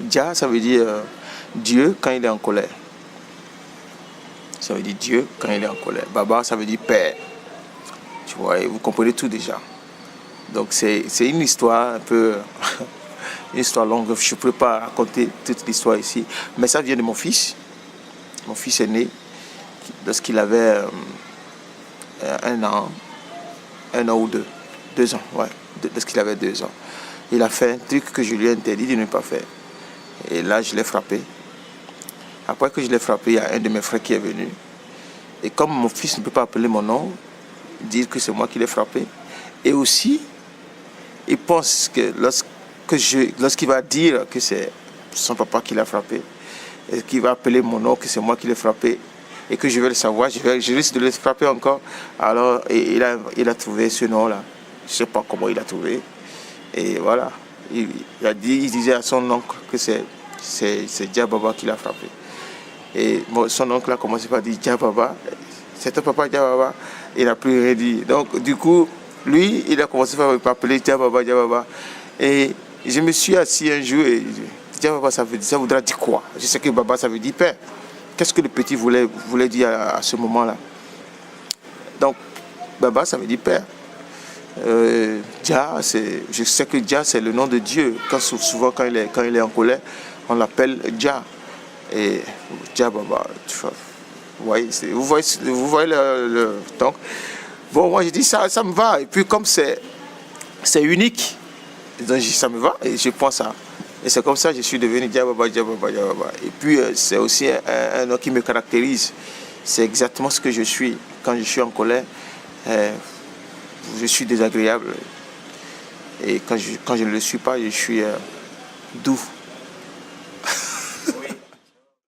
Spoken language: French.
Jah, ça veut dire Dieu quand il est en colère. Ça veut dire Dieu quand il est en colère. Baba, ça veut dire père. Tu vois, et vous comprenez tout déjà. Donc c'est une histoire un peu... une histoire longue. Je ne peux pas raconter toute l'histoire ici. Mais ça vient de mon fils. Mon fils est né lorsqu'il avait 1 an ou 2 ans, ouais, lorsqu'il avait 2 ans. Il a fait un truc que je lui ai interdit de ne pas faire. Et là, je l'ai frappé. Après que je l'ai frappé, il y a un de mes frères qui est venu. Et comme mon fils ne peut pas appeler mon nom, dire que c'est moi qui l'ai frappé, et aussi, il pense que lorsqu'il va dire que c'est son papa qui l'a frappé, et qu'il va appeler mon nom, que c'est moi qui l'ai frappé, et que je vais le savoir, je risque de le frapper encore. Alors, il a trouvé ce nom-là. Je ne sais pas comment il a trouvé. Et voilà, il disait à son oncle que c'est Jah Baba qui l'a frappé. Et son oncle a commencé par dire Jah Baba, c'est ton papa Jah Baba. Il n'a plus rien dit. Donc du coup, lui, il a commencé par m'appeler Jah Baba, Jah Baba. Et je me suis assis un jour et Jah Baba, ça voudra dire quoi? Je sais que Baba, ça veut dire père. Qu'est-ce que le petit voulait dire à ce moment-là? Donc, Baba, ça veut dire père. Jah, je sais que Jah, c'est le nom de Dieu. Souvent, quand il est en colère, on l'appelle Jah. Et Jah Baba, vous voyez le donc, bon, moi, je dis ça me va. Et puis, comme c'est unique, donc, ça me va et je pense ça. Et c'est comme ça que je suis devenu Jah Baba, Jah Baba, Jah Baba. Et puis, c'est aussi un nom qui me caractérise. C'est exactement ce que je suis. Quand je suis en colère, je suis désagréable. Et quand je ne le suis pas, je suis doux.